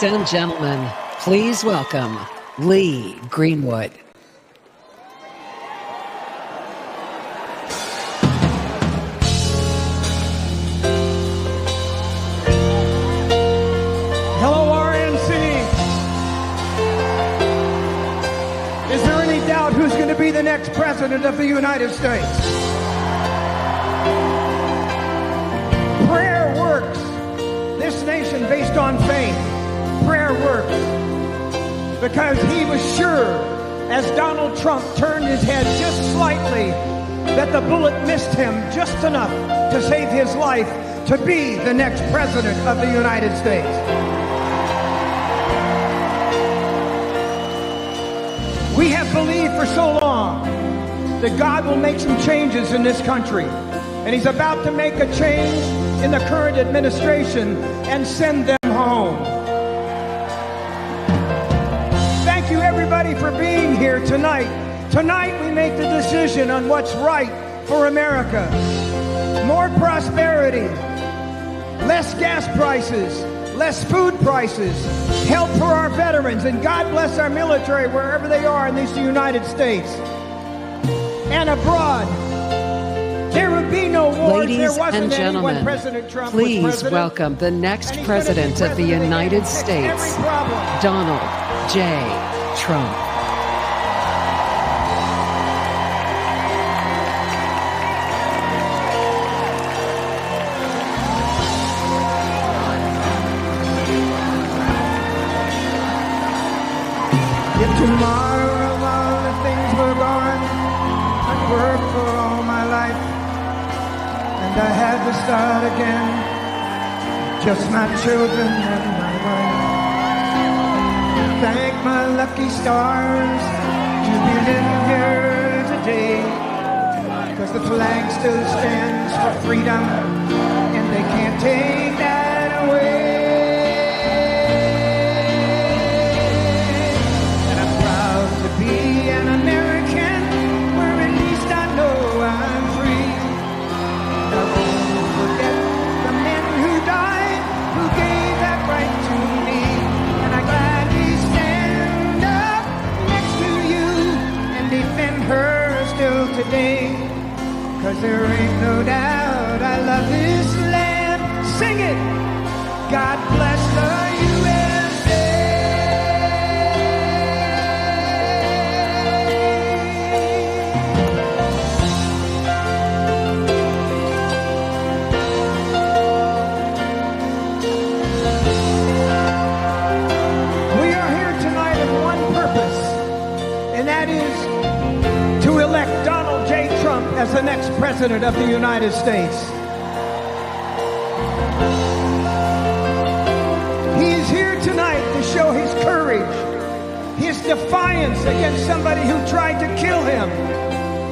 Ladies and gentlemen, please welcome Lee Greenwood. Hello, RNC. Is there any doubt who's going to be the next president of the United States? Prayer works. This nation based on faith. Prayer works. Because he was sure, as Donald Trump turned his head just slightly, that the bullet missed him just enough to save his life to be the next president of the United States. We have believed for so long that God will make some changes in this country. And he's about to make a change in the current administration and send them home. Thank you, everybody, for being here tonight. Tonight, we make the decision on what's right for America. More prosperity, less gas prices, less food prices, help for our veterans, and God bless our military wherever they are in these United States and abroad. There would be no wars. Ladies there wasn't and gentlemen, any when President Trump please was president. welcome the next president of the United States, Donald J. Trump. If tomorrow all the things were gone, I'd work for all my life, and I had to start again, just my children and my wife. Thank my lucky stars to be living here today, 'cause the flag still stands for freedom, and they can't take that away. Be an American, where at least I know I'm free. I won't forget the men who died, who gave that right to me. And I gladly stand up next to you and defend her still today. 'Cause there ain't no doubt I love this land. Sing it! God bless the USA. As the next president of the United States. He is here tonight to show his courage, his defiance against somebody who tried to kill him.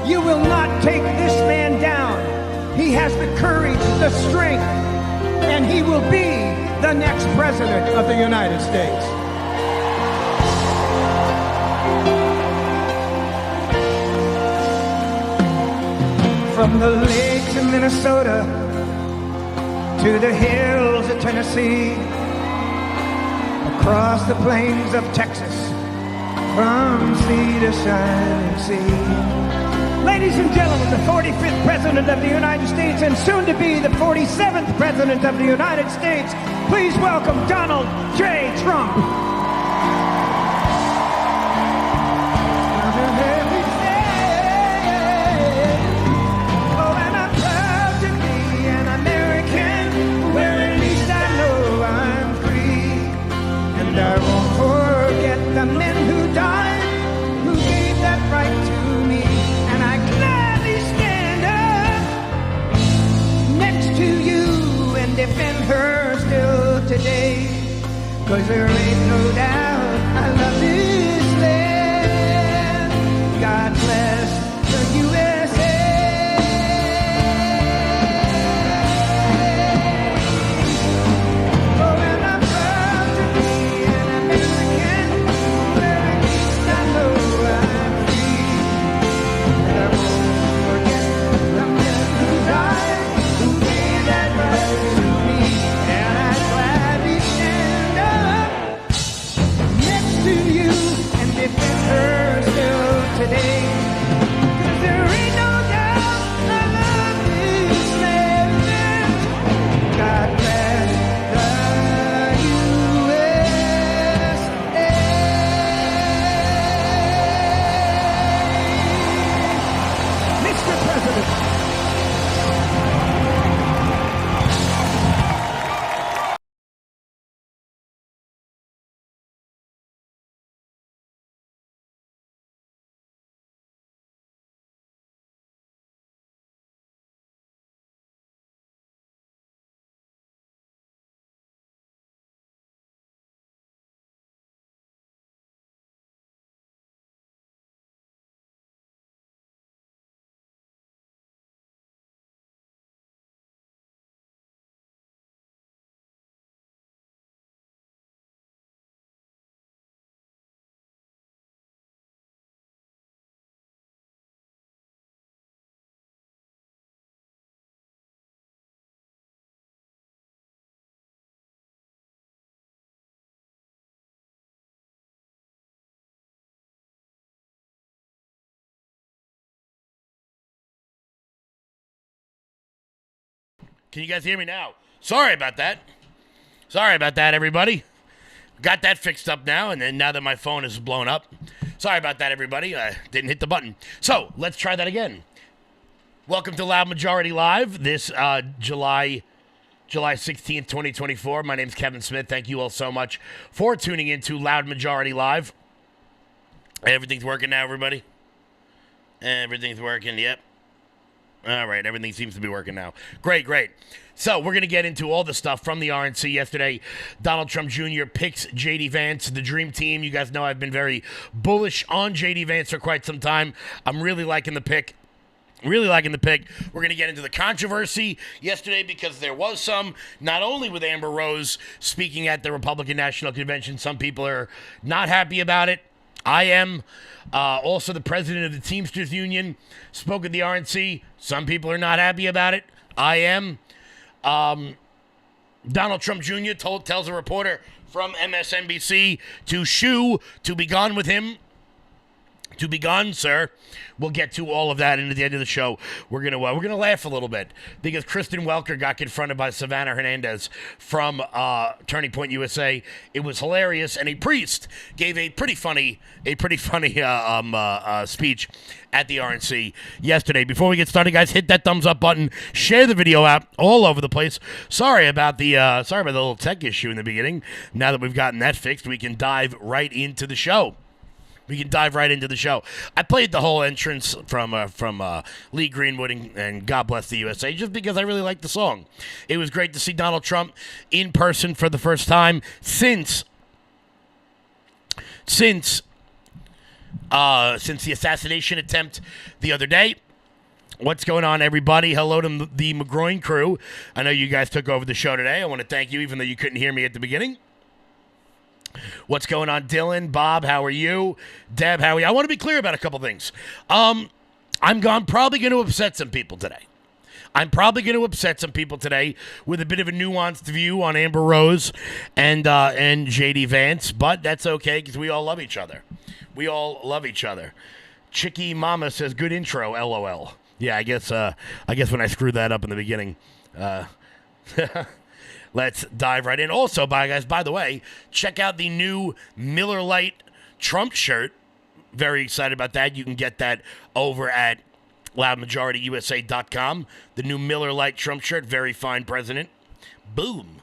You will not take this man down. He has the courage, the strength, and he will be the next president of the United States. From the lakes of Minnesota to the hills of Tennessee, across the plains of Texas, from sea to shining sea. Ladies and gentlemen, the 45th President of the United States and soon to be the 47th President of the United States, please welcome Donald J. Trump. I won't forget the men who died, who gave that right to me. And I gladly stand up next to you and defend her still today. 'Cause there ain't no doubt I love this land. God bless the USA. Can you guys hear me now? Sorry about that. Sorry about that, everybody. Got that fixed up now, and then now that my phone is blown up. Sorry about that, everybody. I didn't hit the button. So, let's try that again. Welcome to Loud Majority Live, this July 16th, 2024. My name's Kevin Smith. Thank you all so much for tuning in to Loud Majority Live. Everything's working now, everybody? Everything's working, yep. All right, everything seems to be working now. Great. So we're going to get into all the stuff from the RNC yesterday. Donald Trump Jr. picks J.D. Vance, the dream team. You guys know I've been very bullish on J.D. Vance for quite some time. I'm really liking the pick. We're going to get into the controversy yesterday because there was some, not only with Amber Rose speaking at the Republican National Convention. Some people are not happy about it. I am. Also, the president of the Teamsters Union spoke at the RNC. Some people are not happy about it. I am. Donald Trump Jr. tells a reporter from MSNBC to be gone with him. To be gone, sir. We'll get to all of that, and at the end of the show, we're gonna laugh a little bit because Kristen Welker got confronted by Savannah Hernandez from Turning Point USA. It was hilarious, and a priest gave a pretty funny speech at the RNC yesterday. Before we get started, guys, hit that thumbs up button, share the video out all over the place. Sorry about the little tech issue in the beginning. Now that we've gotten that fixed, we can dive right into the show. I played the whole entrance from Lee Greenwood and God Bless the USA just because I really liked the song. It was great to see Donald Trump in person for the first time since the assassination attempt the other day. What's going on, everybody? Hello to the McGroin crew. I know you guys took over the show today. I want to thank you, even though you couldn't hear me at the beginning. What's going on, Dylan? Bob, how are you? Deb, how are you? I want to be clear about a couple things. I'm probably going to upset some people today. With a bit of a nuanced view on Amber Rose and J.D. Vance, but that's okay because we all love each other. Chicky Mama says, good intro, LOL. Yeah, I guess when I screwed that up in the beginning. Let's dive right in. Also, by the way, check out the new Miller Lite Trump shirt. Very excited about that. You can get that over at loudmajorityusa.com. The new Miller Lite Trump shirt. Very fine president. Boom.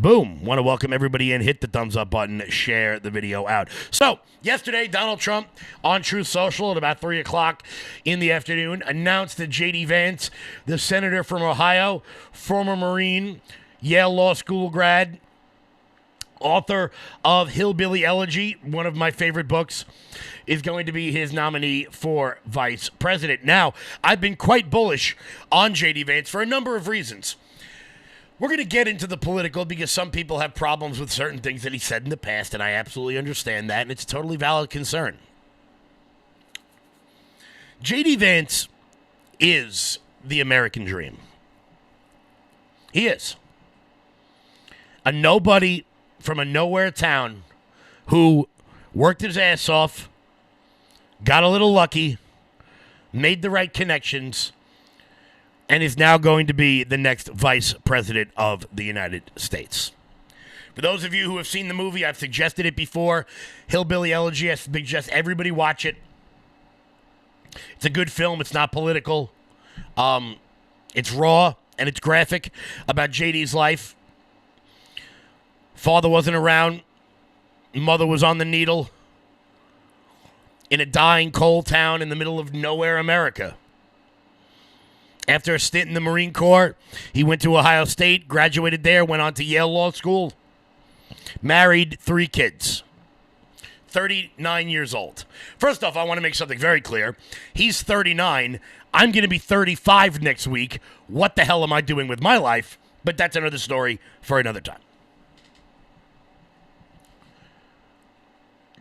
Want to welcome everybody in. Hit the thumbs up button. Share the video out. So, yesterday, Donald Trump on Truth Social at about 3 o'clock in the afternoon announced that J.D. Vance, the senator from Ohio, former Marine, Yale Law School grad, author of Hillbilly Elegy, one of my favorite books, is going to be his nominee for vice president. Now, I've been quite bullish on J.D. Vance for a number of reasons. We're going to get into the political because some people have problems with certain things that he said in the past, and I absolutely understand that, and it's a totally valid concern. J.D. Vance is the American dream. He is. A nobody from a nowhere town who worked his ass off, got a little lucky, made the right connections, and is now going to be the next vice president of the United States. For those of you who have seen the movie, I've suggested it before, Hillbilly Elegy, I suggest everybody watch it. It's a good film. It's not political. It's raw and it's graphic about JD's life. Father wasn't around. Mother was on the needle in a dying coal town in the middle of nowhere, America. After a stint in the Marine Corps, he went to Ohio State, graduated there, went on to Yale Law School, married 3 kids, 39 years old. First off, I want to make something very clear. He's 39. I'm going to be 35 next week. What the hell am I doing with my life? But that's another story for another time.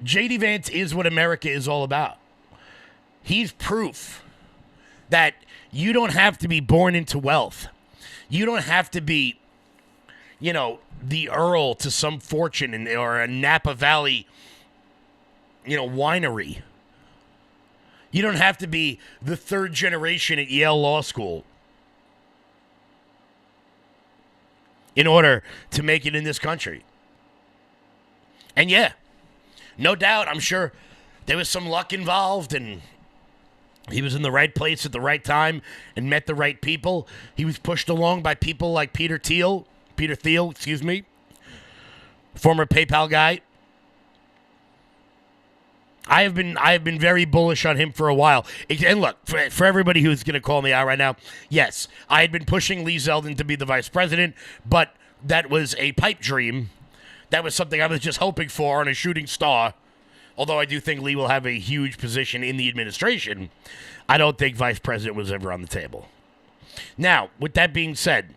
J.D. Vance is what America is all about. He's proof that you don't have to be born into wealth. You don't have to be, the Earl to some fortune or a Napa Valley, winery. You don't have to be the 3rd generation at Yale Law School. in order to make it in this country. And yeah, no doubt, I'm sure there was some luck involved, and he was in the right place at the right time and met the right people. He was pushed along by people like Peter Thiel, former PayPal guy. I have been very bullish on him for a while. And look, for everybody who's going to call me out right now, yes, I had been pushing Lee Zeldin to be the vice president, but that was a pipe dream. That was something I was just hoping for on a shooting star. Although I do think Lee will have a huge position in the administration, I don't think vice president was ever on the table. Now, with that being said,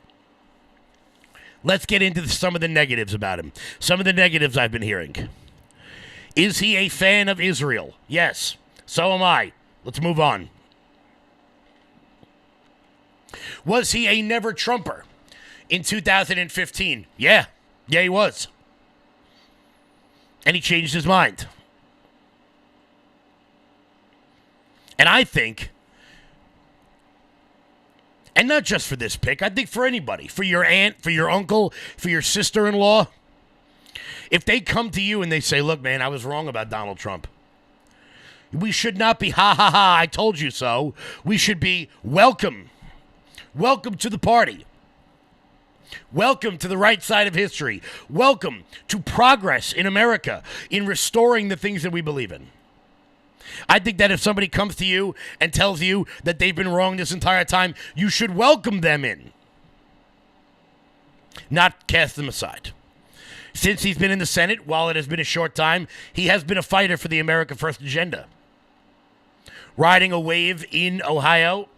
let's get into some of the negatives about him. Some of the negatives I've been hearing. Is he a fan of Israel? Yes. So am I. Let's move on. Was he a never Trumper in 2015? Yeah. Yeah, he was. And he changed his mind. And I think, and not just for this pick, I think for anybody, for your aunt, for your uncle, for your sister-in-law, if they come to you and they say, look, man, I was wrong about Donald Trump. We should not be, ha, ha, ha, I told you so. We should be welcome. Welcome to the party. Welcome to the right side of history. Welcome to progress in America, in restoring the things that we believe in. I think that if somebody comes to you and tells you that they've been wrong this entire time, you should welcome them in, not cast them aside. Since he's been in the Senate, while it has been a short time, he has been a fighter for the America First agenda. Riding a wave in Ohio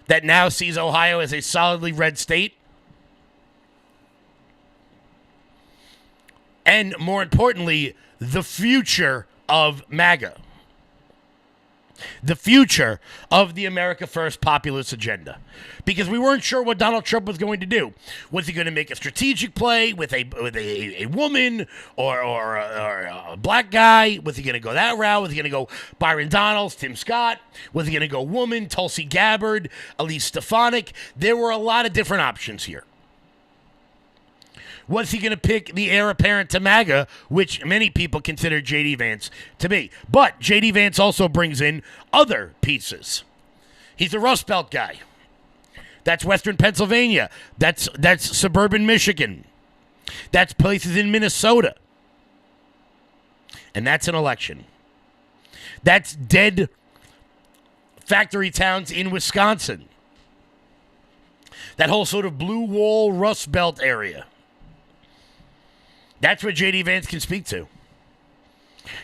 that now sees Ohio as a solidly red state. And more importantly, the future of MAGA. The future of the America First populist agenda. Because we weren't sure what Donald Trump was going to do. Was he going to make a strategic play with a woman or a black guy? Was he going to go that route? Was he going to go Byron Donalds, Tim Scott? Was he going to go woman, Tulsi Gabbard, Elise Stefanik? There were a lot of different options here. Was he going to pick the heir apparent to MAGA, which many people consider J.D. Vance to be? But J.D. Vance also brings in other pieces. He's a Rust Belt guy. That's Western Pennsylvania. That's suburban Michigan. That's places in Minnesota. And that's an election. That's dead factory towns in Wisconsin. That whole sort of blue wall Rust Belt area. That's what J.D. Vance can speak to.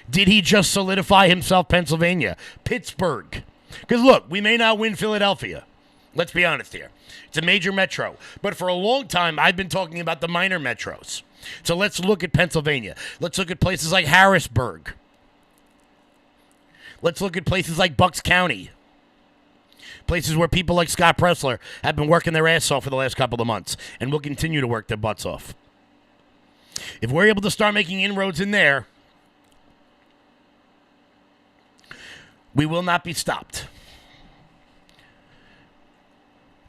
Did he just solidify himself Pennsylvania? Pittsburgh. Because look, we may not win Philadelphia. Let's be honest here. It's a major metro. But for a long time, I've been talking about the minor metros. So let's look at Pennsylvania. Let's look at places like Harrisburg. Let's look at places like Bucks County. Places where people like Scott Pressler have been working their ass off for the last couple of months and will continue to work their butts off. If we're able to start making inroads in there, we will not be stopped.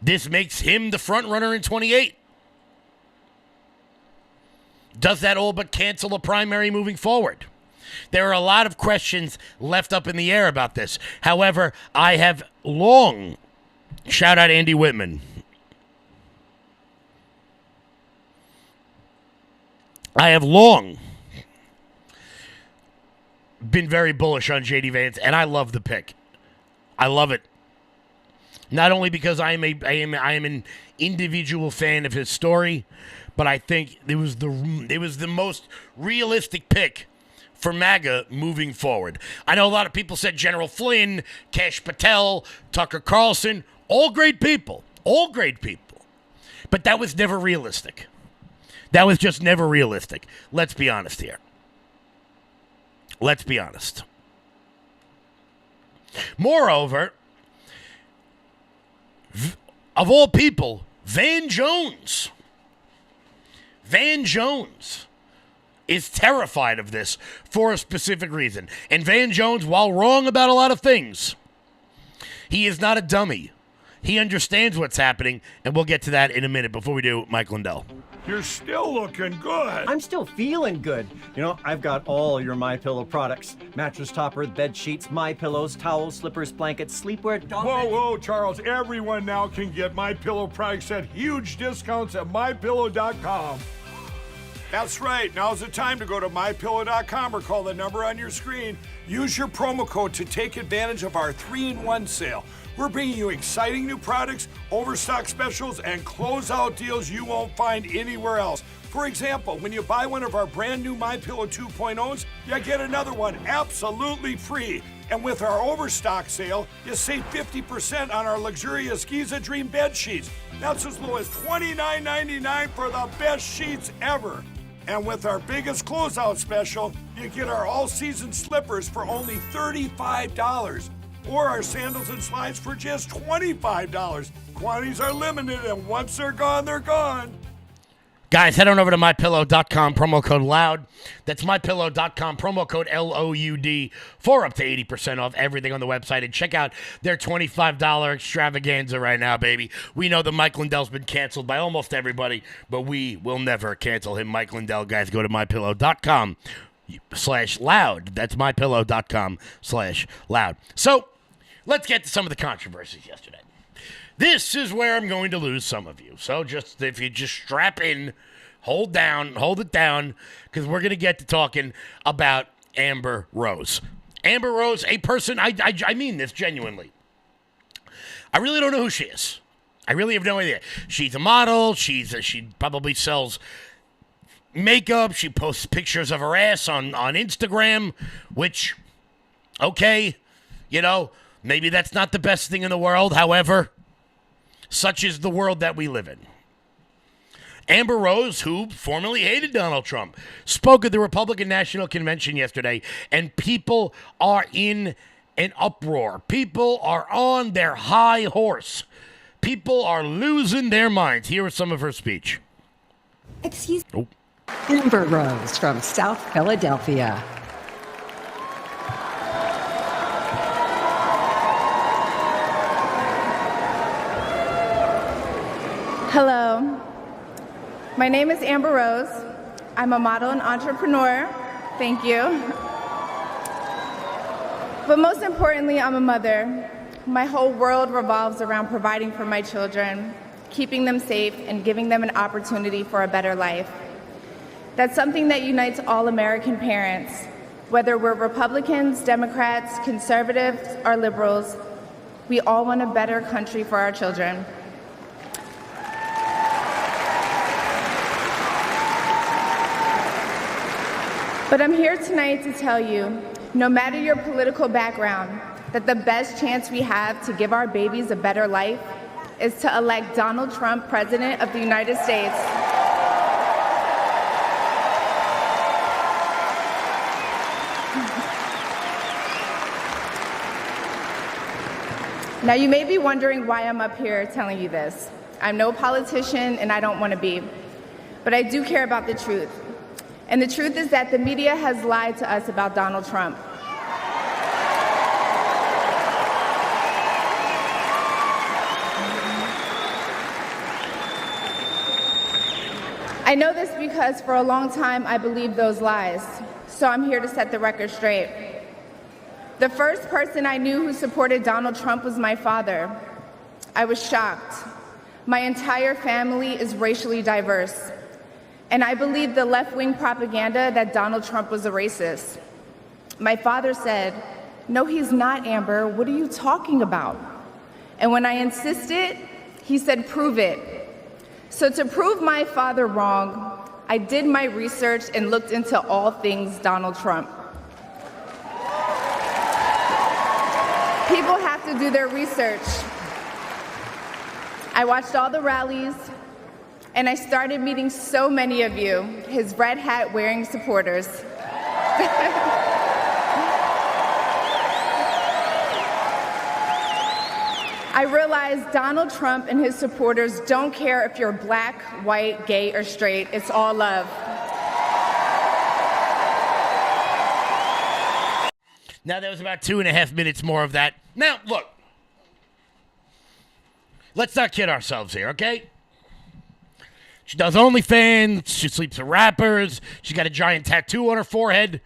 This makes him the front runner in 28. Does that all but cancel a primary moving forward? There are a lot of questions left up in the air about this. However, I have long, shout out Andy Whitman, I have long been very bullish on J.D. Vance, and I love the pick. I love it. Not only because I am an individual fan of his story, but I think it was the most realistic pick for MAGA moving forward. I know a lot of people said General Flynn, Kash Patel, Tucker Carlson, all great people. But that was never realistic. That was just never realistic. Let's be honest here. Let's be honest. Moreover, of all people, Van Jones is terrified of this for a specific reason. And Van Jones, while wrong about a lot of things, he is not a dummy. He understands what's happening, and we'll get to that in a minute. Before we do, Mike Lindell. You're still looking good. I'm still feeling good. You know, I've got all your MyPillow products. Mattress topper, bed sheets, MyPillows, towels, slippers, blankets, sleepwear, dog beds. Whoa, Charles. Everyone now can get MyPillow products at huge discounts at MyPillow.com. That's right. Now's the time to go to MyPillow.com or call the number on your screen. Use your promo code to take advantage of our 3-in-1 sale. We're bringing you exciting new products, overstock specials, and closeout deals you won't find anywhere else. For example, when you buy one of our brand new MyPillow 2.0s, you get another one absolutely free. And with our overstock sale, you save 50% on our luxurious Giza Dream bed sheets. That's as low as $29.99 for the best sheets ever. And with our biggest closeout special, you get our all-season slippers for only $35. Or our sandals and slides for just $25. Quantities are limited, and once they're gone, they're gone. Guys, head on over to MyPillow.com, promo code LOUD. That's MyPillow.com, promo code LOUD, for up to 80% off everything on the website. And check out their $25 extravaganza right now, baby. We know that Mike Lindell's been canceled by almost everybody, but we will never cancel him. Mike Lindell, guys, go to MyPillow.com/loud. That's MyPillow.com/loud. So, let's get to some of the controversies yesterday. This is where I'm going to lose some of you. So just if you just strap in, hold it down, because we're going to get to talking about Amber Rose. Amber Rose, a person, I mean this genuinely. I really don't know who she is. I really have no idea. She's a model. She probably sells makeup. She posts pictures of her ass on Instagram, which, okay, you know, maybe that's not the best thing in the world. However, such is the world that we live in. Amber Rose, who formerly hated Donald Trump, spoke at the Republican National Convention yesterday, and people are in an uproar. People are on their high horse. People are losing their minds. Here is some of her speech. Excuse me. Amber Rose from South Philadelphia. Hello, my name is Amber Rose. I'm a model and entrepreneur. Thank you. But most importantly, I'm a mother. My whole world revolves around providing for my children, keeping them safe, and giving them an opportunity for a better life. That's something that unites all American parents, whether we're Republicans, Democrats, conservatives, or liberals. We all want a better country for our children. But I'm here tonight to tell you, no matter your political background, that the best chance we have to give our babies a better life is to elect Donald Trump President of the United States. Now, you may be wondering why I'm up here telling you this. I'm no politician, and I don't want to be. But I do care about the truth. And the truth is that the media has lied to us about Donald Trump. I know this because for a long time I believed those lies, so I'm here to set the record straight. The first person I knew who supported Donald Trump was my father. I was shocked. My entire family is racially diverse. And I believed the left-wing propaganda that Donald Trump was a racist. My father said, "No, he's not, Amber. What are you talking about?" And when I insisted, he said, "Prove it." So to prove my father wrong, I did my research and looked into all things Donald Trump. People have to do their research. I watched all the rallies, and I started meeting so many of you, his red hat wearing supporters. I realized Donald Trump and his supporters don't care if you're black, white, gay, or straight. It's all love. Now, there was about 2.5 minutes more of that. Now, look. Let's not kid ourselves here, okay? She does OnlyFans. She sleeps with rappers. She got a giant tattoo on her forehead.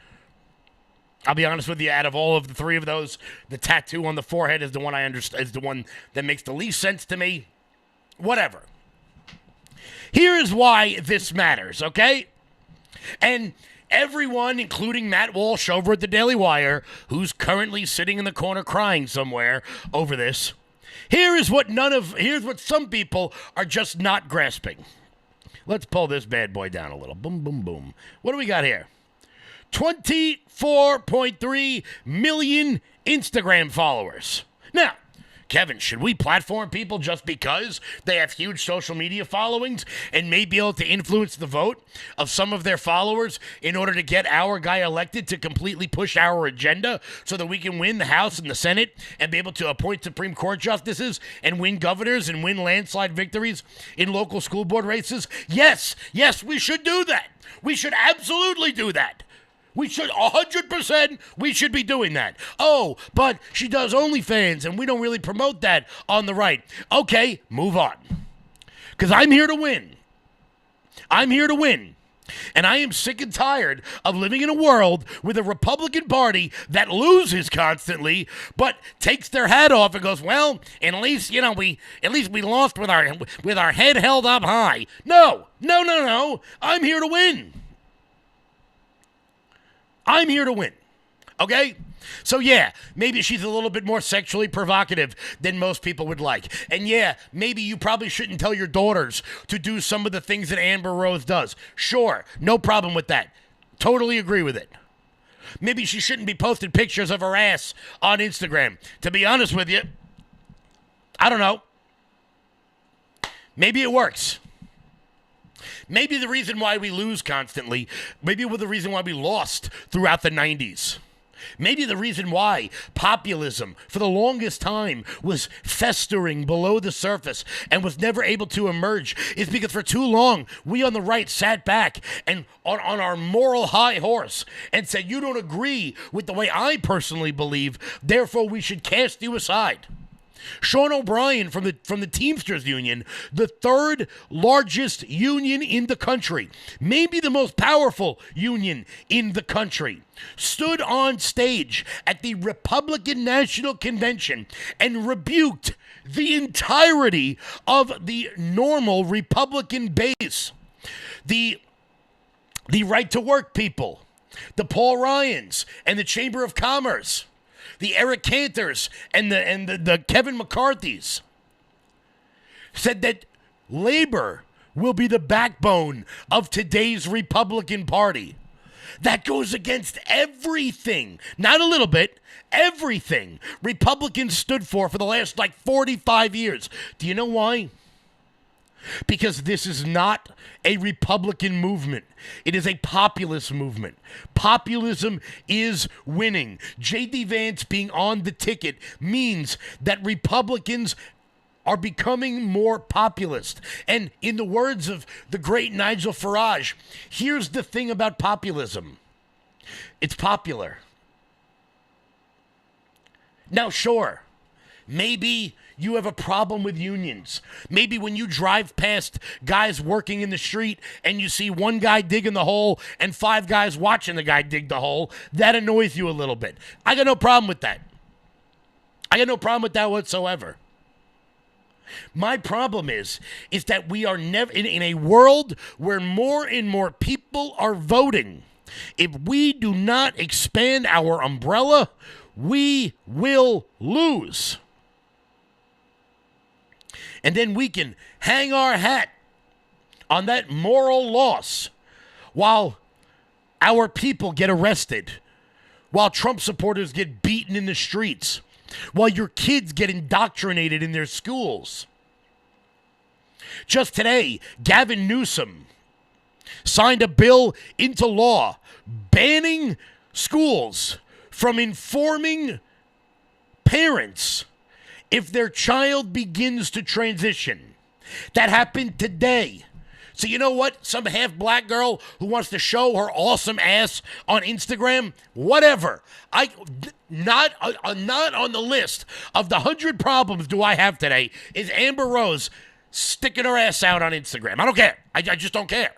I'll be honest with you. Out of all of the three of those, the tattoo on the forehead is the one I understand. Is the one that makes the least sense to me. Whatever. Here is why this matters, okay? And everyone, including Matt Walsh over at the Daily Wire, who's currently sitting in the corner crying somewhere over this. Here's what some people are just not grasping. Let's pull this bad boy down a little. Boom, boom, boom. What do we got here? 24.3 million Instagram followers. Now, Kevin, should we platform people just because they have huge social media followings and may be able to influence the vote of some of their followers in order to get our guy elected to completely push our agenda so that we can win the House and the Senate and be able to appoint Supreme Court justices and win governors and win landslide victories in local school board races? Yes, we should do that. We should absolutely do that. We should, 100%, we should be doing that. Oh, but she does OnlyFans, and we don't really promote that on the right. Okay, move on. Because I'm here to win. I'm here to win. And I am sick and tired of living in a world with a Republican Party that loses constantly, but takes their hat off and goes, well, at least we lost with our head held up high. No. I'm here to win. I'm here to win, okay? So, yeah, maybe she's a little bit more sexually provocative than most people would like. And, yeah, maybe you probably shouldn't tell your daughters to do some of the things that Amber Rose does. Sure, no problem with that. Totally agree with it. Maybe she shouldn't be posting pictures of her ass on Instagram. To be honest with you, I don't know. Maybe it works. Maybe the reason why we lose constantly, maybe the reason why we lost throughout the 90s. Maybe the reason why populism for the longest time was festering below the surface and was never able to emerge is because for too long we on the right sat back and on our moral high horse and said, you don't agree with the way I personally believe, therefore we should cast you aside. Sean O'Brien from the Teamsters Union, the third largest union in the country, maybe the most powerful union in the country, stood on stage at the Republican National Convention and rebuked the entirety of the normal Republican base. The right to work people, the Paul Ryans and the Chamber of Commerce, the Eric Cantors and the Kevin McCarthys, said that labor will be the backbone of today's Republican Party. That goes against everything, not a little bit, everything Republicans stood for the last 45 years. Do you know why? Because this is not a Republican movement. It is a populist movement. Populism is winning. J.D. Vance being on the ticket means that Republicans are becoming more populist. And in the words of the great Nigel Farage, here's the thing about populism. It's popular. Now, sure, maybe you have a problem with unions. Maybe when you drive past guys working in the street and you see one guy digging the hole and 5 guys watching the guy dig the hole, that annoys you a little bit. I got no problem with that. I got no problem with that whatsoever. My problem is that we are never in a world where more and more people are voting. If we do not expand our umbrella, we will lose. And then we can hang our hat on that moral loss while our people get arrested, while Trump supporters get beaten in the streets, while your kids get indoctrinated in their schools. Just today, Gavin Newsom signed a bill into law banning schools from informing parents if their child begins to transition. That happened today. So you know what? Some half-black girl who wants to show her awesome ass on Instagram, whatever. not on the list of the 100 problems do I have today is Amber Rose sticking her ass out on Instagram. I don't care. I just don't care.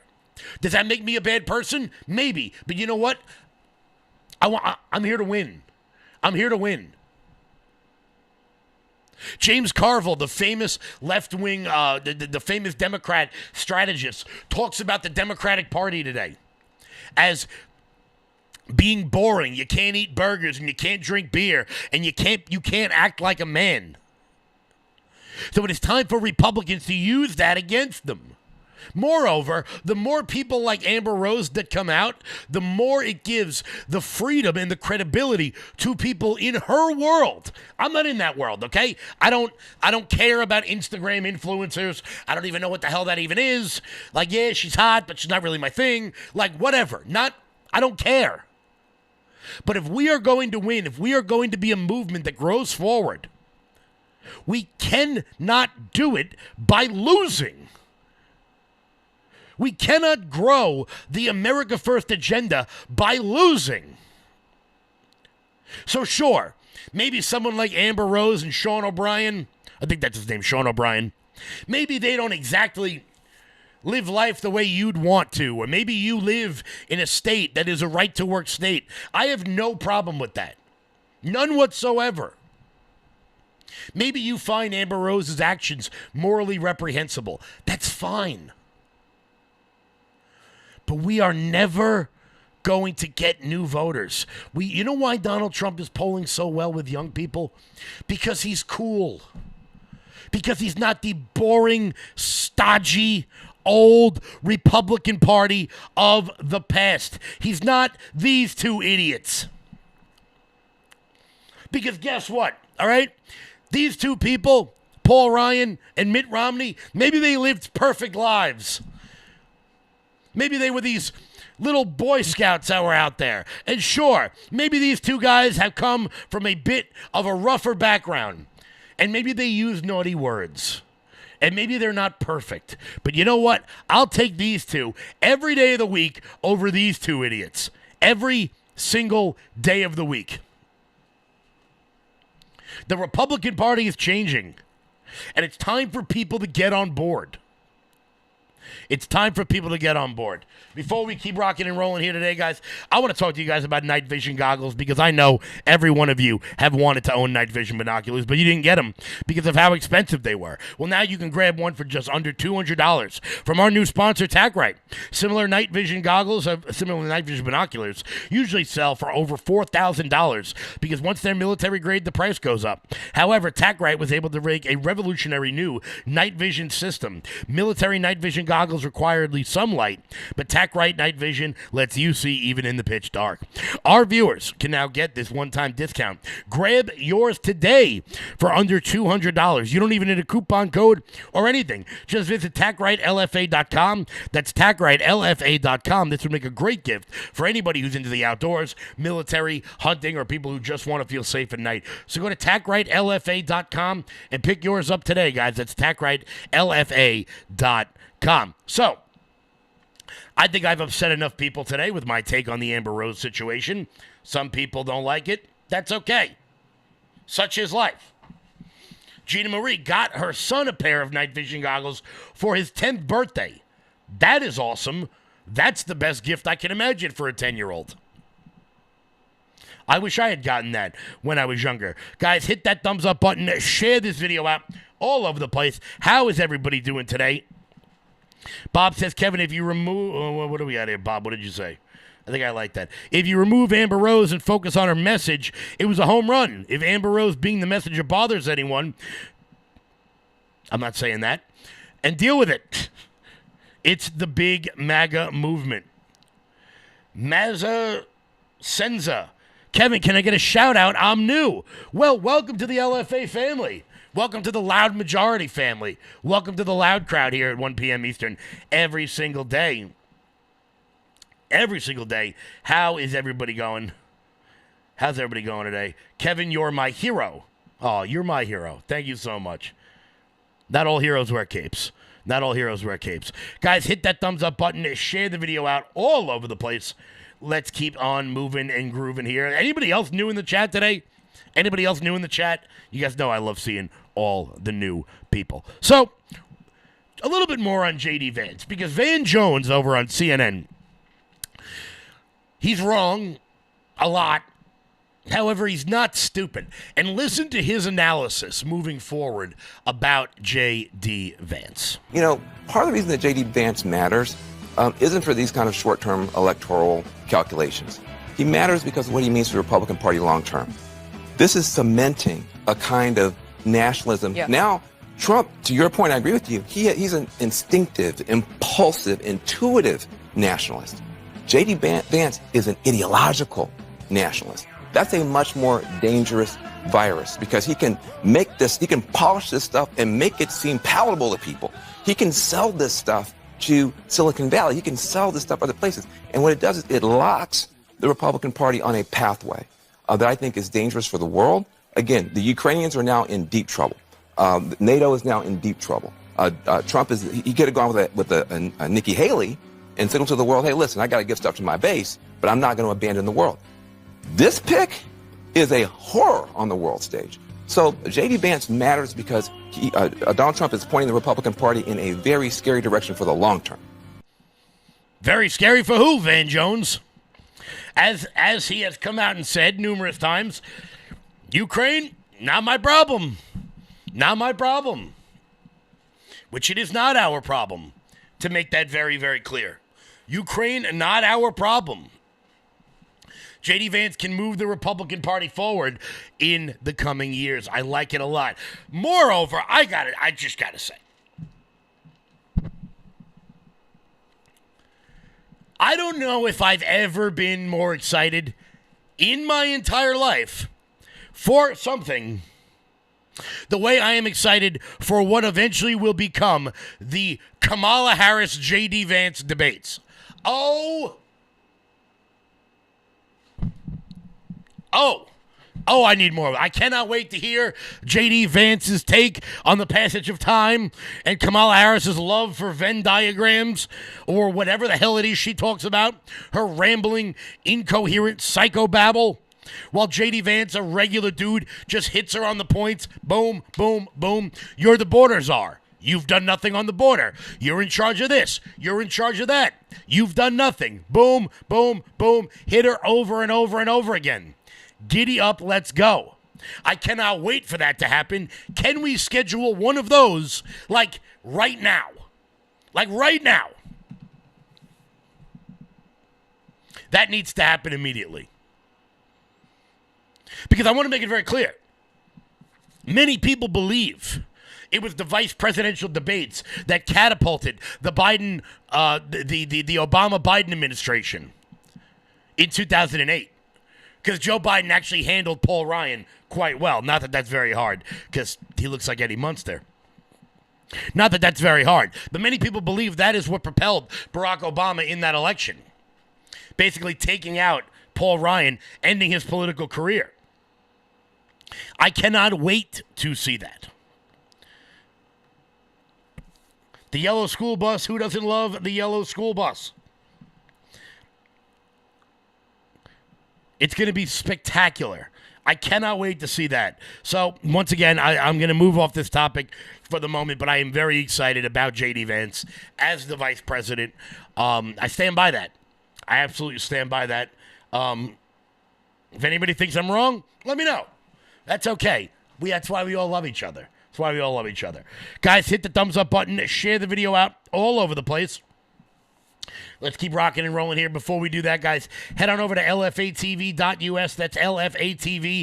Does that make me a bad person? Maybe. But you know what? I'm here to win. I'm here to win. James Carville, the famous left-wing, the famous Democrat strategist, talks about the Democratic Party today as being boring. You can't eat burgers and you can't drink beer and you can't act like a man. So it is time for Republicans to use that against them. Moreover, the more people like Amber Rose that come out, the more it gives the freedom and the credibility to people in her world. I'm not in that world, okay? I don't care about Instagram influencers. I don't even know what the hell that even is. Like, yeah, she's hot, but she's not really my thing. Like, whatever. I don't care. But if we are going to win, if we are going to be a movement that grows forward, we cannot do it by losing. We cannot grow the America First agenda by losing. So sure, maybe someone like Amber Rose and Sean O'Brien, I think that's his name, Sean O'Brien, maybe they don't exactly live life the way you'd want to, or maybe you live in a state that is a right-to-work state. I have no problem with that. None whatsoever. Maybe you find Amber Rose's actions morally reprehensible. That's fine. But we are never going to get new voters. You know why Donald Trump is polling so well with young people? Because he's cool. Because he's not the boring, stodgy, old Republican Party of the past. He's not these two idiots. Because guess what? All right? These two people, Paul Ryan and Mitt Romney, maybe they lived perfect lives. Maybe they were these little Boy Scouts that were out there. And sure, maybe these two guys have come from a bit of a rougher background. And maybe they use naughty words. And maybe they're not perfect. But you know what? I'll take these two every day of the week over these two idiots. Every single day of the week. The Republican Party is changing. And it's time for people to get on board. It's time for people to get on board. Before we keep rocking and rolling here today, guys, I want to talk to you guys about night vision goggles because I know every one of you have wanted to own night vision binoculars, but you didn't get them because of how expensive they were. Well, now you can grab one for just under $200 from our new sponsor, TacRite. Similar night vision binoculars usually sell for over $4,000 because once they're military grade, the price goes up. However, TacRite was able to rig a revolutionary new night vision system. Military night vision goggles require at least some light, but TacRite Night Vision lets you see even in the pitch dark. Our viewers can now get this one-time discount. Grab yours today for under $200. You don't even need a coupon code or anything. Just visit TacRiteLFA.com. That's TacRiteLFA.com. This would make a great gift for anybody who's into the outdoors, military, hunting, or people who just want to feel safe at night. So go to TacRiteLFA.com and pick yours up today, guys. That's TacRiteLFA.com. So, I think I've upset enough people today with my take on the Amber Rose situation. Some people don't like it. That's okay. Such is life. Gina Marie got her son a pair of night vision goggles for his 10th birthday. That is awesome. That's the best gift I can imagine for a 10-year-old. I wish I had gotten that when I was younger. Guys, hit that thumbs up button. Share this video out all over the place. How is everybody doing today? Bob says, Kevin, if you remove... what do we got here, Bob? What did you say? I think I like that. If you remove Amber Rose and focus on her message, it was a home run. If Amber Rose being the messenger bothers anyone, I'm not saying that, and deal with it. It's the big MAGA movement. Mazza Senza. Kevin, can I get a shout out? I'm new. Well, welcome to the LFA family. Welcome to the Loud Majority family. Welcome to the Loud Crowd here at 1 p.m. Eastern every single day. Every single day. How is everybody going? How's everybody going today? Kevin, you're my hero. Oh, you're my hero. Thank you so much. Not all heroes wear capes. Not all heroes wear capes. Guys, hit that thumbs up button. Share the video out all over the place. let's keep on moving and grooving here. Anybody else new in the chat today? Anybody else new in the chat? You guys know I love seeing all the new people. So, a little bit more on J.D. Vance, because Van Jones over on CNN, he's wrong a lot. However, he's not stupid. And listen to his analysis moving forward about J.D. Vance. You know, part of the reason that J.D. Vance matters isn't for these kind of short-term electoral calculations. He matters because of what he means to the Republican Party long-term. This is cementing a kind of nationalism. Yeah. Now, Trump, to your point, I agree with you, he's an instinctive, impulsive, intuitive nationalist. J.D. Vance is an ideological nationalist. That's a much more dangerous virus because he can polish this stuff and make it seem palatable to people. He can sell this stuff to Silicon Valley. He can sell this stuff other places. And what it does is it locks the Republican Party on a pathway that I think is dangerous for the world. Again, the Ukrainians are now in deep trouble. NATO is now in deep trouble. Trump he could have gone with a Nikki Haley and signaled to the world, hey, listen, I got to give stuff to my base, but I'm not going to abandon the world. This pick is a horror on the world stage. So J.D. Vance matters because Donald Trump is pointing the Republican Party in a very scary direction for the long term. Very scary for who, Van Jones? As he has come out and said numerous times, Ukraine, not my problem. Not my problem. Which it is not our problem, to make that very, very clear. Ukraine, not our problem. J.D. Vance can move the Republican Party forward in the coming years. I like it a lot. Moreover, I just got to say, I don't know if I've ever been more excited in my entire life for something the way I am excited for what eventually will become the Kamala Harris-J.D. Vance debates. Oh, I need more. I cannot wait to hear J.D. Vance's take on the passage of time and Kamala Harris's love for Venn diagrams or whatever the hell it is she talks about. Her rambling, incoherent psychobabble. While J.D. Vance, a regular dude, just hits her on the points. Boom, boom, boom. You're the border czar. You've done nothing on the border. You're in charge of this. You're in charge of that. You've done nothing. Boom, boom, boom. Hit her over and over and over again. Giddy up, let's go. I cannot wait for that to happen. Can we schedule one of those, like, right now? Like, right now. That needs to happen immediately. Because I want to make it very clear. Many people believe it was the vice presidential debates that catapulted the Biden, the Obama-Biden administration in 2008. Because Joe Biden actually handled Paul Ryan quite well. Not that that's very hard, because he looks like Eddie Munster. Not that that's very hard. But many people believe that is what propelled Barack Obama in that election. Basically taking out Paul Ryan, ending his political career. I cannot wait to see that. The yellow school bus. Who doesn't love the yellow school bus? It's going to be spectacular. I cannot wait to see that. So, once again, I'm going to move off this topic for the moment, but I am very excited about J.D. Vance as the vice president. I stand by that. I absolutely stand by that. If anybody thinks I'm wrong, let me know. That's okay. That's why we all love each other. That's why we all love each other. Guys, hit the thumbs up button. Share the video out all over the place. Let's keep rocking and rolling here. Before we do that, guys, head on over to lfatv.us. That's lfatv.us.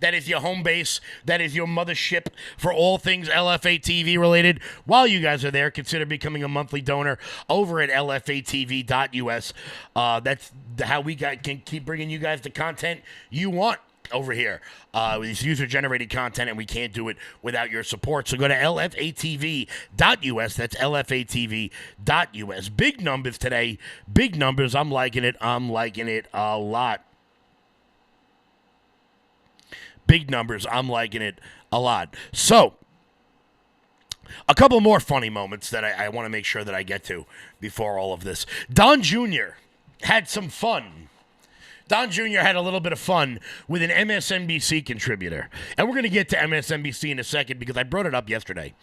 That is your home base. That is your mothership for all things LFA-TV related. While you guys are there, consider becoming a monthly donor over at lfatv.us. That's how we can keep bringing you guys the content you want over here. It's user-generated content, and we can't do it without your support. So go to lfatv.us. That's lfatv.us. Big numbers today. Big numbers. I'm liking it. I'm liking it a lot. Big numbers. I'm liking it a lot. So, a couple more funny moments that I want to make sure that I get to before all of this. Don Jr. had some fun. Don Jr. had a little bit of fun with an MSNBC contributor. And we're going to get to MSNBC in a second because I brought it up yesterday.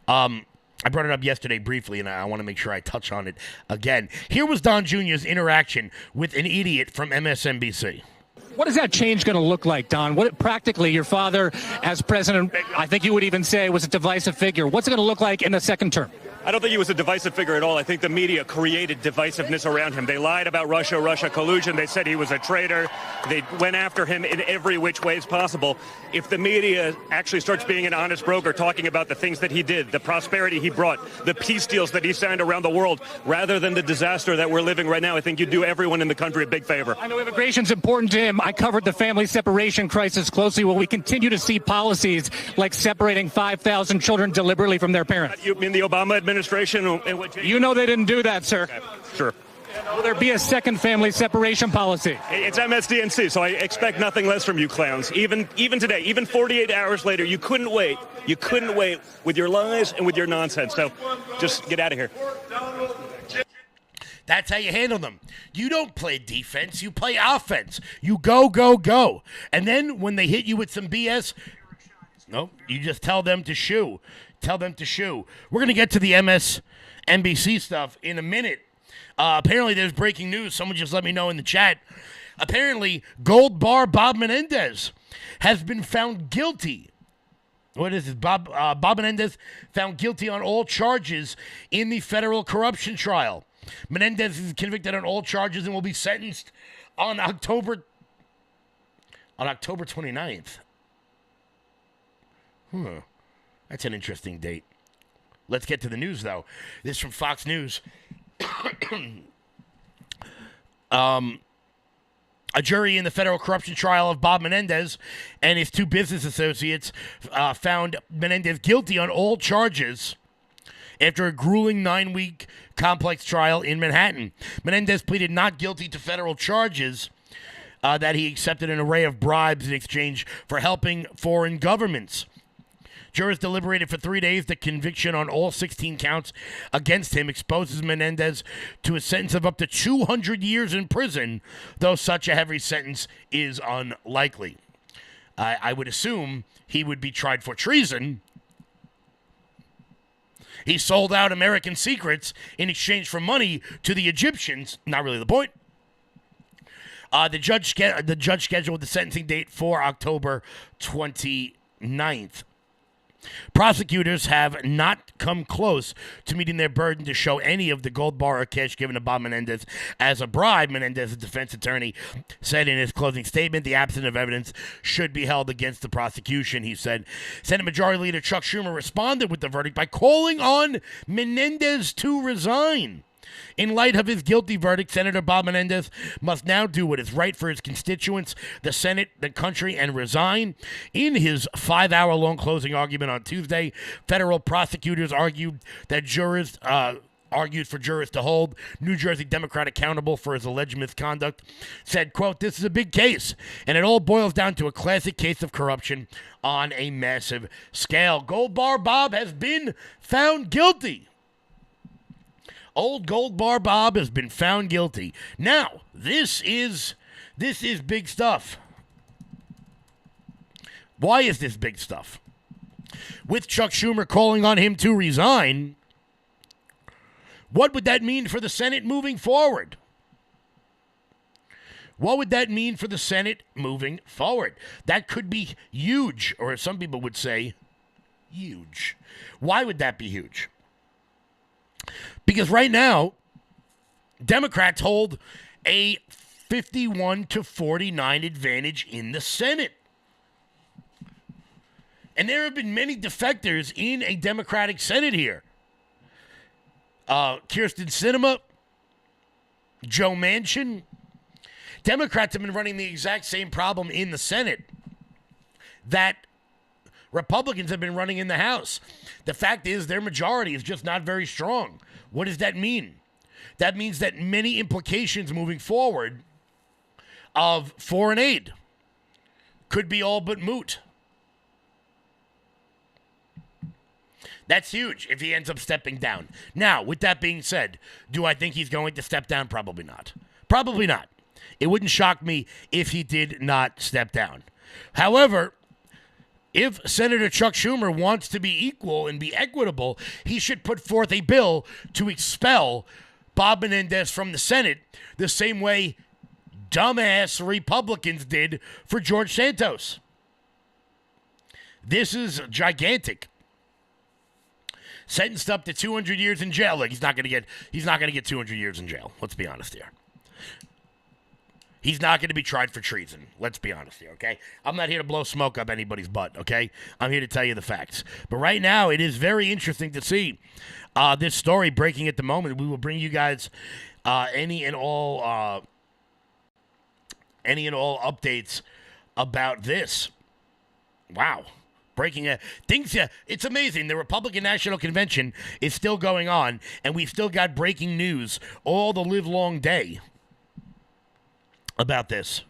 I brought it up yesterday briefly, and I want to make sure I touch on it again. Here was Don Jr.'s interaction with an idiot from MSNBC. What is that change going to look like, Don? What practically, your father as president, I think you would even say, was a divisive figure. What's it going to look like in the second term? I don't think he was a divisive figure at all. I think the media created divisiveness around him. They lied about Russia collusion. They said he was a traitor. They went after him in every which ways possible. If the media actually starts being an honest broker, talking about the things that he did, the prosperity he brought, the peace deals that he signed around the world, rather than the disaster that we're living right now, I think you do everyone in the country a big favor. I know immigration's important to him. I covered the family separation crisis closely. Will we continue to see policies like separating 5,000 children deliberately from their parents? You mean the Obama administration? You know they didn't do that, sir. Okay, sure. Will there be a second family separation policy? It's MSDNC, so I expect nothing less from you clowns. Even today, even 48 hours later, you couldn't wait. You couldn't wait with your lies and with your nonsense. So just get out of here. That's how you handle them. You don't play defense. You play offense. You go, go, go. And then when they hit you with some BS, nope, you just tell them to shoo. Tell them to shoo. We're going to get to the MSNBC stuff in a minute. Apparently, there's breaking news. Someone just let me know in the chat. Apparently, Gold Bar Bob Menendez has been found guilty. What is it? Bob Menendez found guilty on all charges in the federal corruption trial. Menendez is convicted on all charges and will be sentenced on October 29th. That's an interesting date. Let's get to the news, though. This is from Fox News. A jury in the federal corruption trial of Bob Menendez and his two business associates found Menendez guilty on all charges after a grueling 9-week complex trial in Manhattan. Menendez pleaded not guilty to federal charges that he accepted an array of bribes in exchange for helping foreign governments. Jurors deliberated for 3 days. The conviction on all 16 counts against him exposes Menendez to a sentence of up to 200 years in prison, though such a heavy sentence is unlikely. I would assume he would be tried for treason. He sold out American secrets in exchange for money to the Egyptians. Not really the point. The judge scheduled the sentencing date for October 29th. Prosecutors have not come close to meeting their burden to show any of the gold bar or cash given to Bob Menendez as a bribe. Menendez's defense attorney said in his closing statement the absence of evidence should be held against the prosecution. He said Senate Majority Leader Chuck Schumer responded with the verdict by calling on Menendez to resign. In light of his guilty verdict, Senator Bob Menendez must now do what is right for his constituents, the Senate, the country, and resign. In his 5-hour-long closing argument on Tuesday, federal prosecutors argued for jurors to hold New Jersey Democrat accountable for his alleged misconduct, said, quote, "This is a big case, and it all boils down to a classic case of corruption on a massive scale. Gold Bar Bob has been found guilty." Old Gold Bar Bob has been found guilty. Now, this is big stuff. Why is this big stuff? With Chuck Schumer calling on him to resign, what would that mean for the Senate moving forward? What would that mean for the Senate moving forward? That could be huge, or as some people would say, huge. Why would that be huge? Because right now, Democrats hold a 51-49 advantage in the Senate. And there have been many defectors in a Democratic Senate here. Kirsten Sinema, Joe Manchin. Democrats have been running the exact same problem in the Senate that Republicans have been running in the House. The fact is their majority is just not very strong. What does that mean? That means that many implications moving forward of foreign aid could be all but moot. That's huge if he ends up stepping down. Now, with that being said, do I think he's going to step down? Probably not. Probably not. It wouldn't shock me if he did not step down. However, if Senator Chuck Schumer wants to be equal and be equitable, he should put forth a bill to expel Bob Menendez from the Senate the same way dumbass Republicans did for George Santos. This is gigantic. Sentenced up to 200 years in jail. Look, he's not going to get 200 years in jail. Let's be honest here. He's not going to be tried for treason. Let's be honest here, okay? I'm not here to blow smoke up anybody's butt, okay? I'm here to tell you the facts. But right now, it is very interesting to see this story breaking at the moment. We will bring you guys any and all updates about this. Wow. Breaking things. It's amazing. The Republican National Convention is still going on, and we've still got breaking news all the livelong day about this.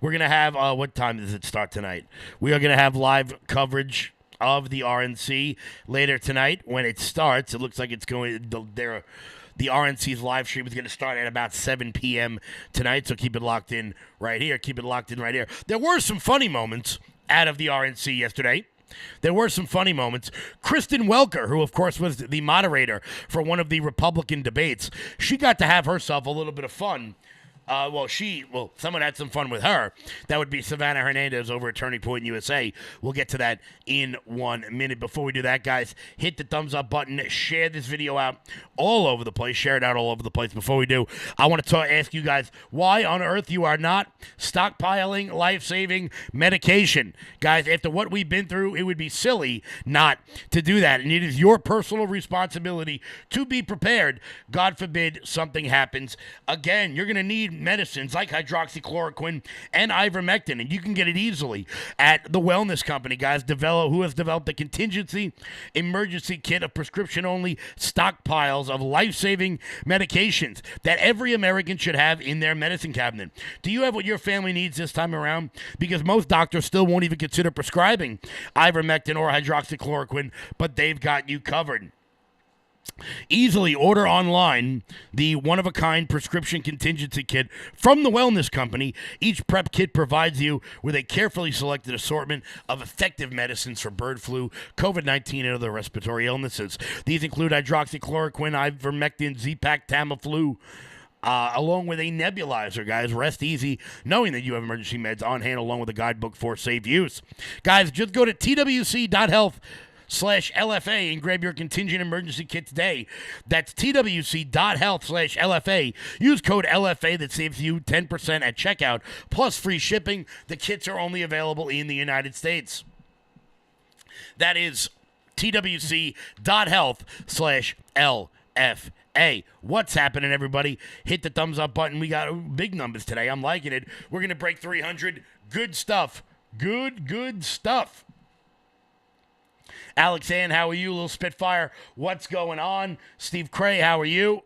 We're going to have, what time does it start tonight? We are going to have live coverage of the RNC later tonight. When it starts, it looks like it's going, the RNC's live stream is going to start at about 7 p.m. tonight, so keep it locked in right here. Keep it locked in right here. There were some funny moments out of the RNC yesterday. There were some funny moments. Kristen Welker, who of course was the moderator for one of the Republican debates, she got to have herself a little bit of fun. Someone had some fun with her. That would be Savannah Hernandez over at Turning Point USA. We'll get to that in 1 minute. Before we do that, guys, hit the thumbs up button. Share this video out all over the place. Share it out all over the place. Before we do, I want to ask you guys why on earth you are not stockpiling life-saving medication. Guys, after what we've been through, it would be silly not to do that. And it is your personal responsibility to be prepared. God forbid something happens. Again, you're going to need medicines like hydroxychloroquine and ivermectin, and you can get it easily at the Wellness Company, guys, who has developed a contingency emergency kit of prescription-only stockpiles of life-saving medications that every American should have in their medicine cabinet. Do you have what your family needs this time around? Because most doctors still won't even consider prescribing ivermectin or hydroxychloroquine, but they've got you covered. Easily order online the one-of-a-kind prescription contingency kit from the Wellness Company. Each prep kit provides you with a carefully selected assortment of effective medicines for bird flu, COVID-19, and other respiratory illnesses. These include hydroxychloroquine, ivermectin, Z-Pak, Tamiflu, along with a nebulizer, guys. Rest easy knowing that you have emergency meds on hand along with a guidebook for safe use. Guys, just go to twc.health/LFA and grab your contingent emergency kit today. That's twc.health/LFA. Use code LFA that saves you 10% at checkout, plus free shipping. The kits are only available in the United States. That is twc.health/LFA. What's happening, everybody? Hit the thumbs up button. We got big numbers today. I'm liking it. We're going to break 300. Good stuff. Good stuff. Alex Ann, how are you? Little Spitfire, what's going on? Steve Cray, how are you?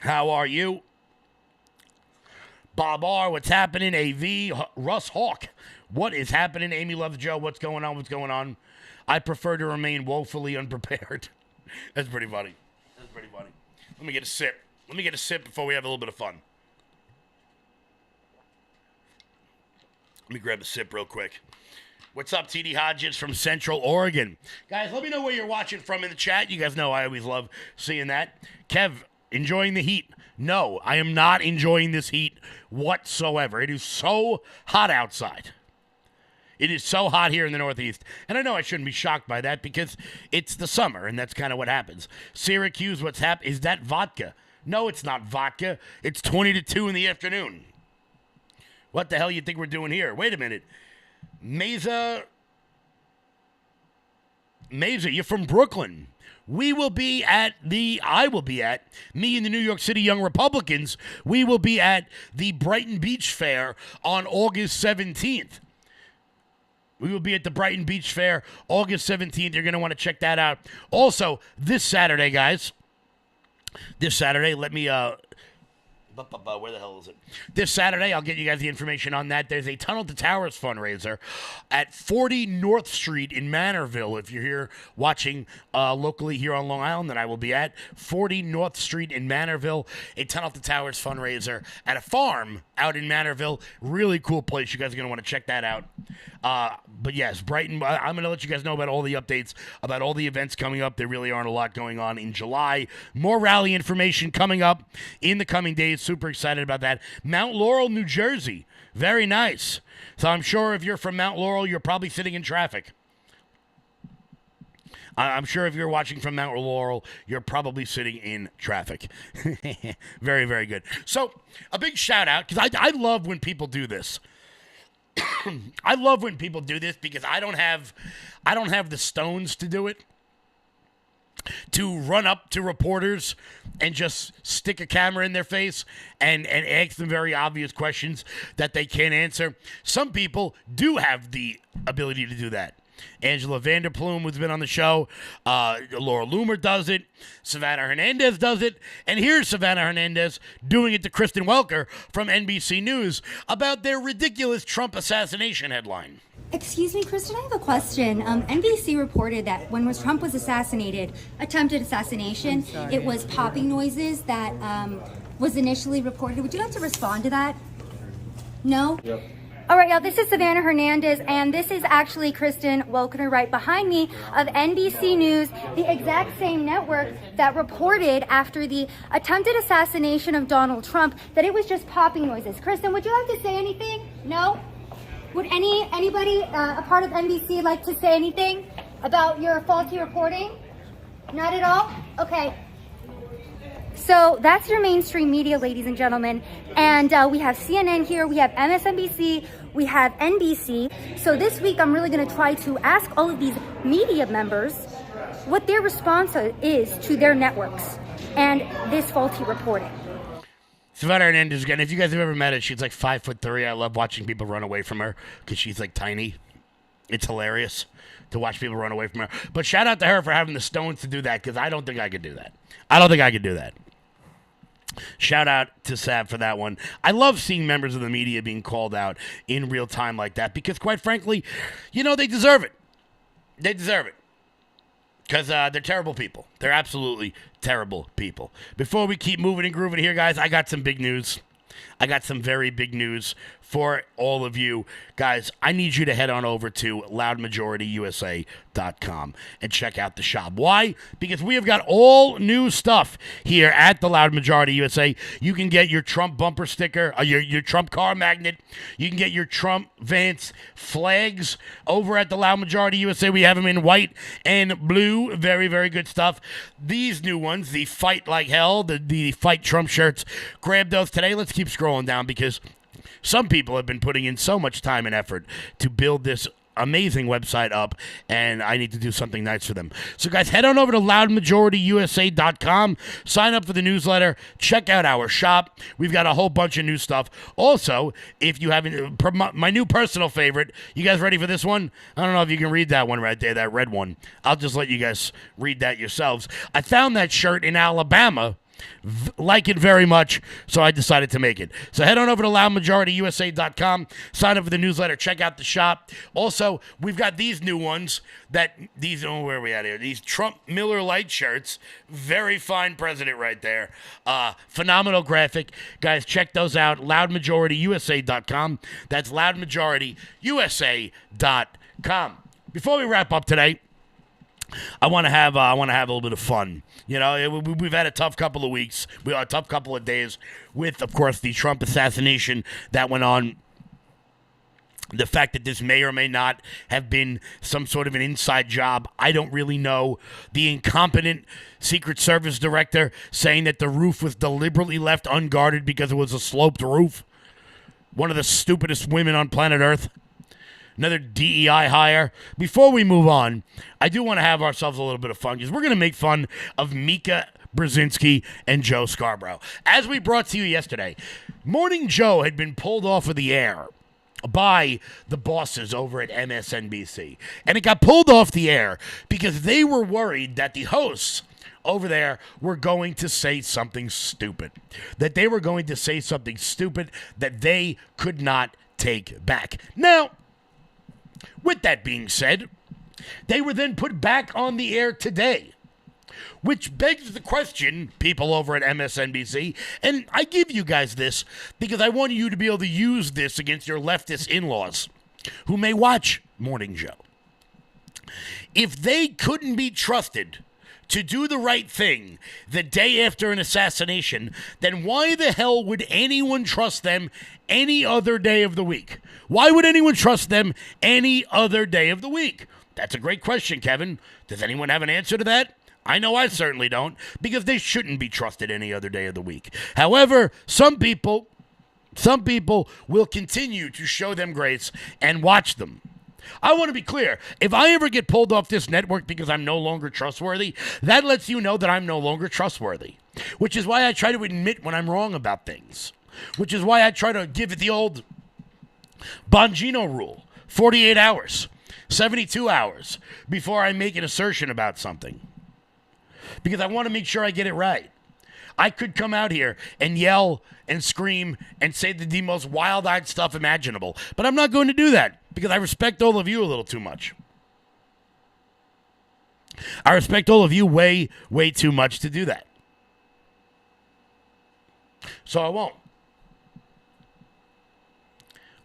How are you? Bob R, what's happening? AV, Russ Hawk, what is happening? Amy Loves Joe, what's going on? What's going on? I prefer to remain woefully unprepared. That's pretty funny. Let me get a sip. Before we have a little bit of fun. Let me grab a sip real quick. What's up, TD Hodges from Central Oregon? Guys, let me know where you're watching from in the chat. You guys know I always love seeing that. Kev, enjoying the heat? No, I am not enjoying this heat whatsoever. It is so hot outside. It is so hot here in the Northeast. And I know I shouldn't be shocked by that because it's the summer, and that's kind of what happens. Syracuse, what's happening? Is that vodka? No, it's not vodka. It's 20 to 2 in the afternoon. What the hell you think we're doing here? Wait a minute. Mesa, you're from Brooklyn. I will be at, me and the New York City Young Republicans, we will be at the Brighton Beach Fair on August 17th. We will be at the Brighton Beach Fair August 17th. You're going to want to check that out. Also, this Saturday, guys, let me Where the hell is it? This Saturday, I'll get you guys the information on that. There's a Tunnel to Towers fundraiser at 40 North Street in Manorville. If you're here watching locally here on Long Island, then I will be at 40 North Street in Manorville, a Tunnel to Towers fundraiser at a farm out in Manorville. Really cool place. You guys are going to want to check that out. But yes, Brighton, I'm going to let you guys know about all the updates, about all the events coming up. There really aren't a lot going on in July. More rally information coming up in the coming days. Super excited about that. Mount Laurel, New Jersey. Very nice. So I'm sure if you're from Mount Laurel, you're probably sitting in traffic. I'm sure if you're watching from Mount Laurel, you're probably sitting in traffic. Very, very good. So a big shout out, because I love when people do this. I love when people do this because I don't have the stones to do it. To run up to reporters and just stick a camera in their face and ask them very obvious questions that they can't answer. Some people do have the ability to do that. Angela Vanderplume, who's been on the show. Laura Loomer does it. Savannah Hernandez does it. And here's Savannah Hernandez doing it to Kristen Welker from NBC News about their ridiculous Trump assassination headline. Excuse me, Kristen, I have a question. NBC reported that when Trump was assassinated, attempted assassination, it was popping noises that was initially reported. Would you like to respond to that? No? Yep. All right, y'all, this is Savannah Hernandez, and this is actually Kristen Welker right behind me of NBC News, the exact same network that reported after the attempted assassination of Donald Trump that it was just popping noises. Kristen, would you like to say anything? No? Would anybody a part of NBC like to say anything about your faulty reporting? Not at all? Okay. So that's your mainstream media, ladies and gentlemen. And we have CNN here, we have MSNBC, we have NBC. So this week I'm really going to try to ask all of these media members what their response is to their networks and this faulty reporting. Savannah Hernandez again. If you guys have ever met her, she's like 5'3". I love watching people run away from her because she's like tiny. It's hilarious to watch people run away from her. But shout out to her for having the stones to do that because I don't think I could do that. I don't think I could do that. Shout out to Sav for that one. I love seeing members of the media being called out in real time like that because, quite frankly, you know, they deserve it. They deserve it. Because they're terrible people. They're absolutely terrible people. Before we keep moving and grooving here, guys, I got some big news. I got some very big news for all of you. Guys, I need you to head on over to loudmajorityusa.com and check out the shop. Why? Because we have got all new stuff here at the Loud Majority USA. You can get your Trump bumper sticker, your Trump car magnet. You can get your Trump Vance flags over at the Loud Majority USA. We have them in white and blue. Very, very good stuff. These new ones, the Fight Like Hell, the Fight Trump shirts, grab those today. Let's keep scrolling down because some people have been putting in so much time and effort to build this amazing website up, and I need to do something nice for them. So, guys, head on over to loudmajorityusa.com, sign up for the newsletter, check out our shop. We've got a whole bunch of new stuff. Also, if you haven't, my new personal favorite, you guys ready for this one? I don't know if you can read that one right there, that red one. I'll just let you guys read that yourselves. I found that shirt in Alabama. Like it very much, so I decided to make it. So head on over to loudmajorityusa.com, sign up for the newsletter, check out the shop. Also, we've got these new ones where are we at here? These Trump Miller Lite shirts. Very fine president right there. Phenomenal graphic. Guys, check those out. loudmajorityusa.com. That's loudmajorityusa.com. Before we wrap up today, I want to have a little bit of fun. You know, we've had a tough couple of weeks, a tough couple of days with, of course, the Trump assassination that went on. The fact that this may or may not have been some sort of an inside job, I don't really know. The incompetent Secret Service director saying that the roof was deliberately left unguarded because it was a sloped roof. One of the stupidest women on planet Earth. Another DEI hire. Before we move on, I do want to have ourselves a little bit of fun because we're going to make fun of Mika Brzezinski and Joe Scarborough. As we brought to you yesterday, Morning Joe had been pulled off of the air by the bosses over at MSNBC. And it got pulled off the air because they were worried that the hosts over there were going to say something stupid. That they were going to say something stupid that they could not take back. Now, with that being said, they were then put back on the air today, which begs the question, people over at MSNBC, and I give you guys this because I want you to be able to use this against your leftist in-laws who may watch Morning Joe. If they couldn't be trusted to do the right thing the day after an assassination, then why the hell would anyone trust them any other day of the week? Why would anyone trust them any other day of the week? That's a great question, Kevin. Does anyone have an answer to that? I know I certainly don't, because they shouldn't be trusted any other day of the week. However, some people will continue to show them grace and watch them. I want to be clear. If I ever get pulled off this network because I'm no longer trustworthy, that lets you know that I'm no longer trustworthy, which is why I try to admit when I'm wrong about things, which is why I try to give it the old Bongino rule, 48 hours, 72 hours before I make an assertion about something, because I want to make sure I get it right. I could come out here and yell and scream and say the most wild-eyed stuff imaginable, but I'm not going to do that because I respect all of you a little too much. I respect all of you way, way too much to do that. So I won't.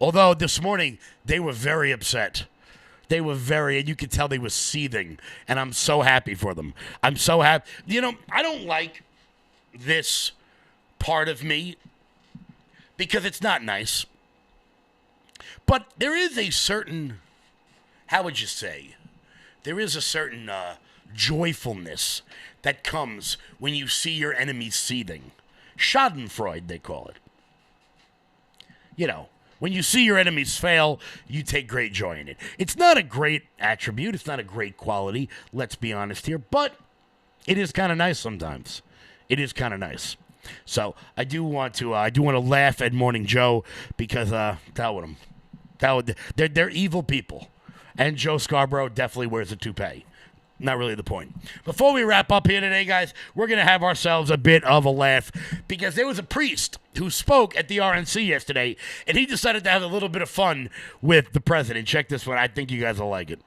Although this morning, they were very upset. They were and you could tell they were seething, and I'm so happy for them. I'm so happy. You know, I don't like this part of me because it's not nice. But there is a certain, how would you say, there is a certain joyfulness that comes when you see your enemies seething. Schadenfreude, they call it. You know, when you see your enemies fail, you take great joy in it. It's not a great attribute. It's not a great quality. Let's be honest here. But it is kind of nice sometimes. It is kind of nice. So I do want to laugh at Morning Joe because they're evil people, and Joe Scarborough definitely wears a toupee. Not really the point. Before we wrap up here today, guys, we're going to have ourselves a bit of a laugh because there was a priest who spoke at the RNC yesterday, and he decided to have a little bit of fun with the president. Check this one. I think you guys will like it.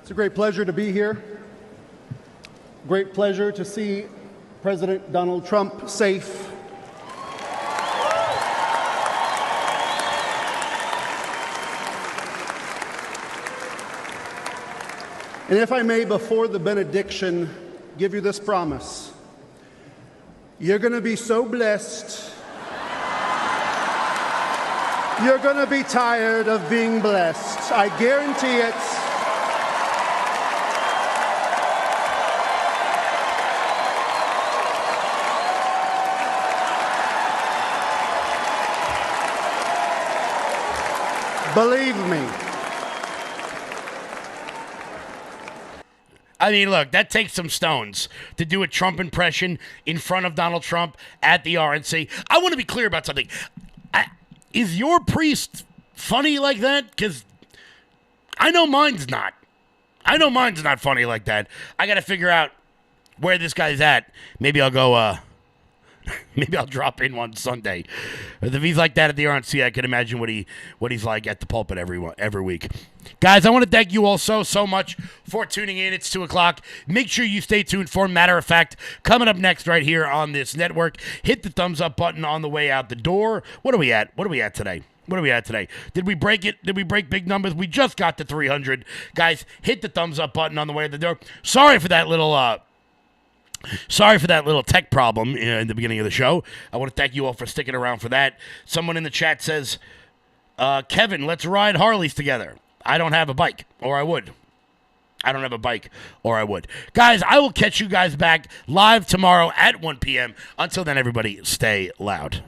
It's a great pleasure to be here. Great pleasure to see President Donald Trump safe. And if I may, before the benediction, give you this promise. You're going to be so blessed. You're going to be tired of being blessed. I guarantee it. Believe me. I mean, look, that takes some stones to do a Trump impression in front of Donald Trump at the RNC. I want to be clear about something. Is your priest funny like that? Because I know mine's not. I know mine's not funny like that. I got to figure out where this guy's at. Maybe I'll go, maybe I'll drop in one Sunday. If he's like that at the RNC, I can imagine what he's like at the pulpit every week. Guys, I want to thank you all so much for tuning in. It's 2 o'clock. Make sure you stay tuned for Matter of Fact. Coming up next right here on this network. Hit the thumbs up button on the way out the door. What are we at? What are we at today? Did we break it? Did we break big numbers? We just got to 300. Guys, hit the thumbs up button on the way out the door. Sorry for that little tech problem in the beginning of the show. I want to thank you all for sticking around for that. Someone in the chat says, Kevin, let's ride Harleys together. I don't have a bike, or I would. Guys, I will catch you guys back live tomorrow at 1 p.m. Until then, everybody, stay loud.